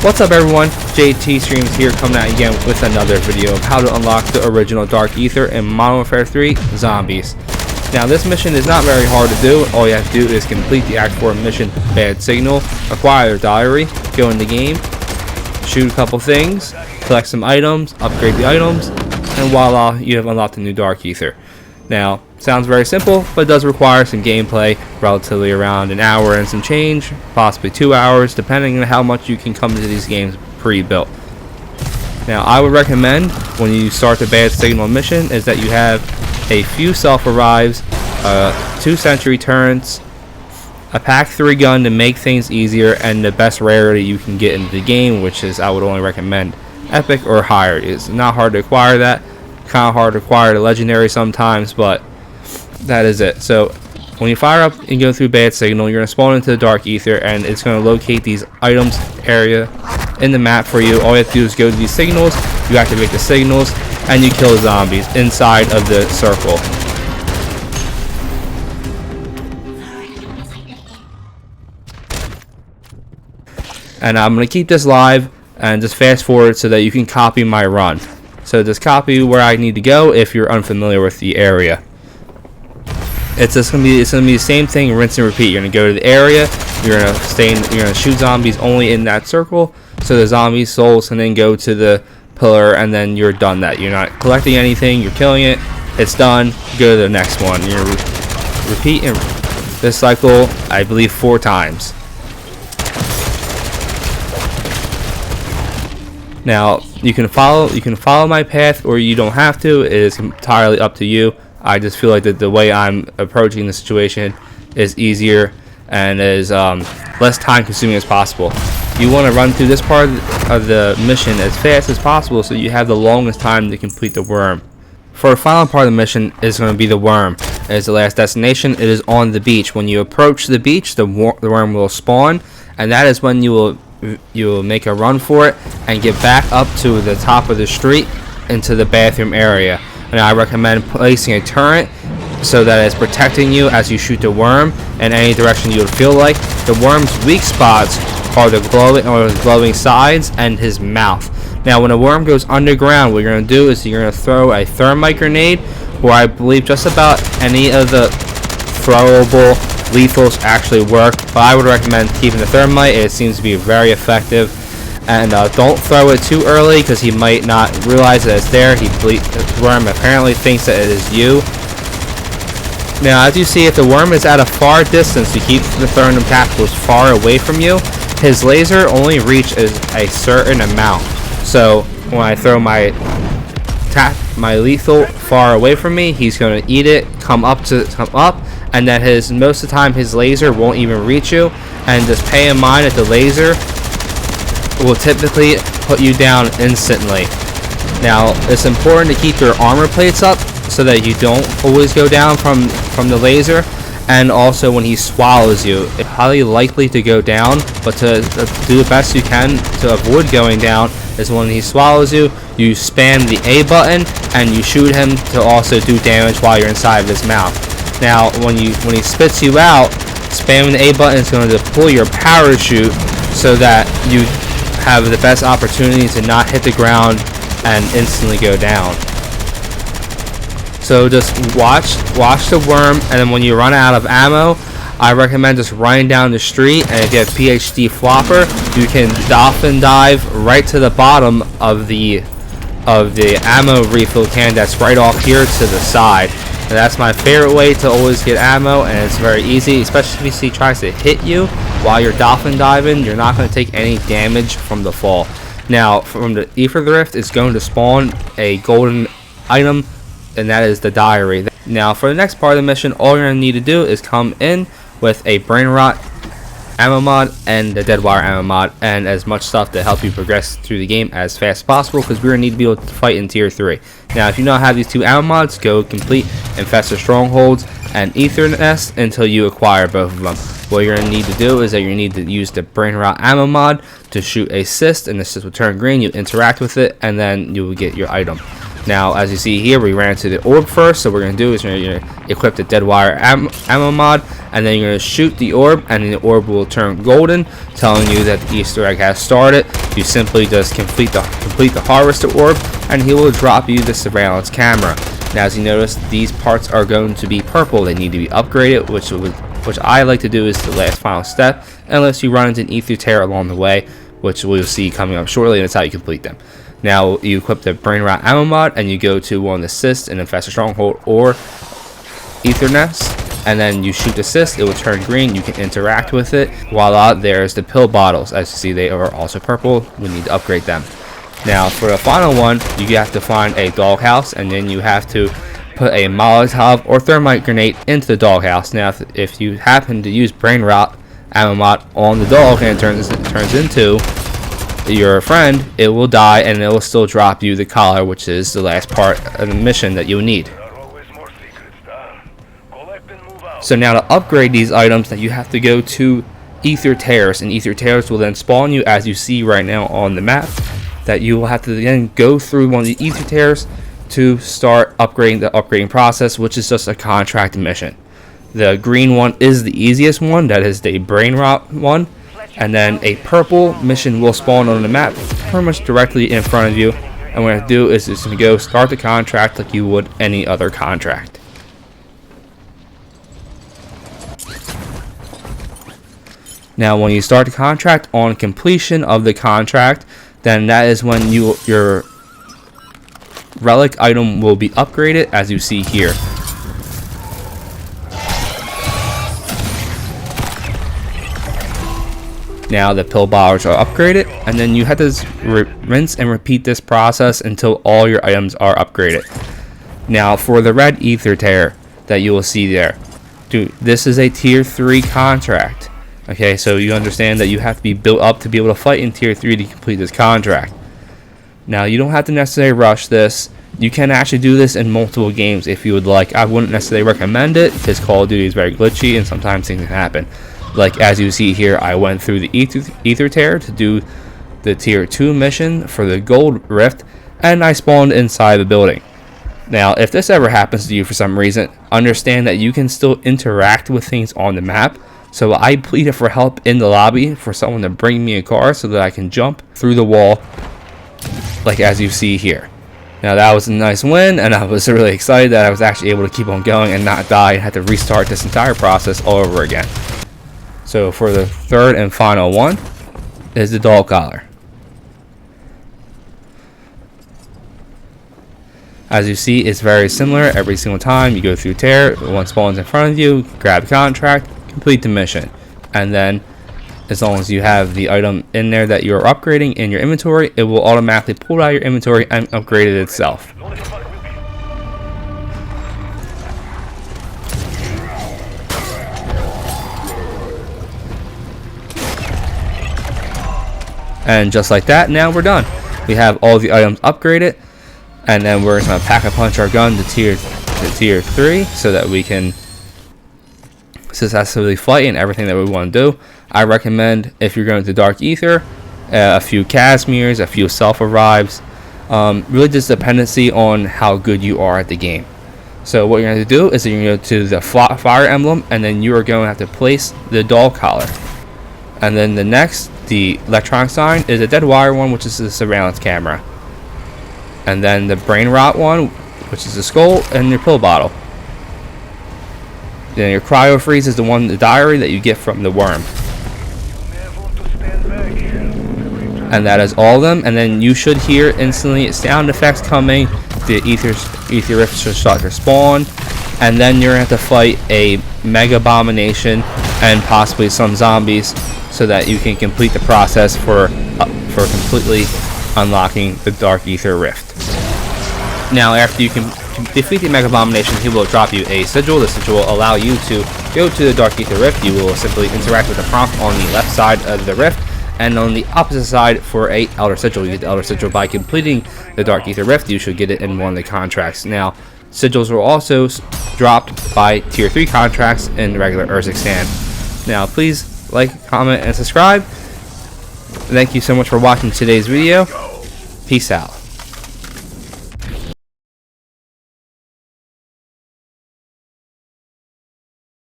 What's up everyone, JT Streams here coming out again with another video of how to unlock the original Dark Aether in Modern Warfare 3 Zombies. Now this mission is not very hard to do. All you have to do is complete the Act 4 mission Bad Signal, acquire their diary, go in the game, shoot a couple things, collect some items, upgrade the items, and voila, you have unlocked the new Dark Aether. Now, sounds very simple, but it does require some gameplay, relatively around an hour and some change, possibly 2 hours, depending on how much you can come into these games pre-built. Now, I would recommend when you start the Bad Signal mission is that you have a few self-revives, 2 sentry turrets, a Pack 3 gun to make things easier, and the best rarity you can get into the game, which is I would only recommend Epic or higher. It's not hard to acquire that. Kind of hard to acquire the legendary sometimes, but that is it. So when you fire up and go through Bad Signal, you're going to spawn into the Dark Aether, and it's going to locate these items area in the map for you. All you have to do is go to these signals, you activate the signals, and you kill the zombies inside of the circle. And I'm going to keep this live and just fast forward so that you can copy my run. So just copy where I need to go if you're unfamiliar with the area. It's gonna be the same thing, rinse and repeat. You're gonna go to the area, you're gonna shoot zombies only in that circle, so the zombie souls can then go to the pillar, and then you're done that. You're not collecting anything, you're killing it, it's done, go to the next one. You're repeating this cycle, I believe 4 times. Now you can follow my path, or you don't have to. It is entirely up to you. I just feel like that the way I'm approaching the situation is easier and is less time consuming as possible. You want to run through this part of the mission as fast as possible so you have the longest time to complete the worm. For the final part of the mission is going to be the worm. It is the last destination. It is on the beach. When you approach the beach, the worm will spawn, and that is when you will make a run for it and get back up to the top of the street into the bathroom area. And I recommend placing a turret so that it's protecting you as you shoot the worm in any direction you would feel like. The worm's weak spots are the glowing sides and his mouth. Now when a worm goes underground, what you're going to do is you're going to throw a thermite grenade, or I believe just about any of the throwable lethals actually work, but I would recommend keeping the thermite. It seems to be very effective. And don't throw it too early, because he might not realize that it's there. The worm apparently thinks that it is you. Now as you see, if the worm is at a far distance, you keep the thermite tacticals far away from you. His laser only reaches a certain amount, so when I throw my lethal far away from me, he's going to eat it, come up, and then most of the time his laser won't even reach you. And just pay in mind that the laser will typically put you down instantly. Now it's important to keep your armor plates up so that you don't always go down from the laser. And also when he swallows you, it's highly likely to go down, but to do the best you can to avoid going down is when he swallows you, you spam the A button and you shoot him to also do damage while you're inside of his mouth. Now when he spits you out, spamming the A button is going to deploy your parachute so that you have the best opportunity to not hit the ground and instantly go down. So just watch the worm, and then when you run out of ammo, I recommend just running down the street, and if you have PhD flopper, you can dolphin dive right to the bottom of the ammo refill can that's right off here to the side. And that's my favorite way to always get ammo, and it's very easy, especially if he tries to hit you while you're dolphin diving. You're not going to take any damage from the fall. Now from the Aether Rift, it's going to spawn a golden item, and that is the diary. Now for the next part of the mission, all you're going to need to do is come in with a brain rot ammo mod and the dead wire ammo mod, and as much stuff to help you progress through the game as fast as possible, because we're going to need to be able to fight in tier 3. Now if you don't have these 2 ammo mods, go complete Infested Strongholds and Aether Nest until you acquire both of them. What you're going to need to do is that you need to use the brain rot ammo mod to shoot a cyst, and the cyst will turn green. You interact with it, and then you will get your item. Now, as you see here, we ran to the orb first. So what we're going to do is we're going to equip the dead wire ammo mod, and then you're going to shoot the orb, and the orb will turn golden, telling you that the Easter egg has started. You simply just complete the harvester orb, and he will drop you the surveillance camera. Now, as you notice, these parts are going to be purple. They need to be upgraded, which I like to do is the last final step, unless you run into an ether tear along the way, which we'll see coming up shortly, and that's how you complete them. Now, you equip the brain rot ammo mod, and you go to one of the cysts in Infested Stronghold or Ether Nest, and then you shoot the cyst. It will turn green. You can interact with it. Voila, there's the pill bottles. As you see, they are also purple. We need to upgrade them. Now, for the final one, you have to find a doghouse, and then you have to put a Molotov or thermite grenade into the doghouse. Now, if you happen to use brain rot ammo mod on the dog and it turns into your friend, it will die, and it will still drop you the collar, which is the last part of the mission that you'll need. So now to upgrade these items, that you have to go to Ether Tears, and Ether Tears will then spawn you, as you see right now on the map, that you will have to then go through one of the Ether Tears to start upgrading the upgrading process, which is just a contract mission. The green one is the easiest one, that is the brain rot one, and then a purple mission will spawn on the map pretty much directly in front of you, and what I have to do is just to go start the contract like you would any other contract. Now, when you start the contract, on completion of the contract, then that is when your relic item will be upgraded, as you see here. Now the pill bottles are upgraded, and then you have to rinse and repeat this process until all your items are upgraded. Now, for the red ether tear that you will see there, dude, this is a tier 3 contract. Okay, so you understand that you have to be built up to be able to fight in tier 3 to complete this contract. Now, you don't have to necessarily rush this. You can actually do this in multiple games if you would like. I wouldn't necessarily recommend it because Call of Duty is very glitchy and sometimes things can happen. Like as you see here, I went through the ether tear to do the tier 2 mission for the gold rift, and I spawned inside the building. Now, if this ever happens to you for some reason, understand that you can still interact with things on the map. So I pleaded for help in the lobby for someone to bring me a car so that I can jump through the wall, like as you see here. Now, that was a nice win, and I was really excited that I was actually able to keep on going and not die and had to restart this entire process all over again. So for the third and final one is the dog collar. As you see, it's very similar every single time. You go through tear, one spawns in front of you, grab the contract, complete the mission, and then as long as you have the item in there that you're upgrading in your inventory, it will automatically pull out your inventory and upgrade it itself. And just like that, now we're done. We have all the items upgraded, and then we're going to pack a punch our gun to tier 3 so that we can successfully fight and everything that we want to do. I recommend, if you're going to Dark Ether, a few Casimirs, a few self-revives, really just dependency on how good you are at the game. So what you're going to do is you're going to go to the fire emblem, and then you are going to have to place the dog collar. And then the next, the electronic sign, is a dead wire one, which is the surveillance camera. And then the brain rot one, which is the skull, and your pill bottle. Then your cryo freeze is the diary that you get from the worm. And that is all of them. And then you should hear instantly sound effects coming. The ether rift should start to spawn. And then you're going to have to fight a mega abomination and possibly some zombies, so that you can complete the process for completely unlocking the Dark Ether Rift. Now, after you can defeat the Mega Abomination, he will drop you a sigil. The sigil will allow you to go to the Dark Ether Rift. You will simply interact with the prompt on the left side of the rift, and on the opposite side for a Elder Sigil. You get the Elder Sigil by completing the Dark Ether Rift. You should get it in one of the contracts. Now, sigils are also dropped by tier 3 contracts in regular Urzikstan. Now, please like, comment, and subscribe. Thank you so much for watching today's video. Peace out.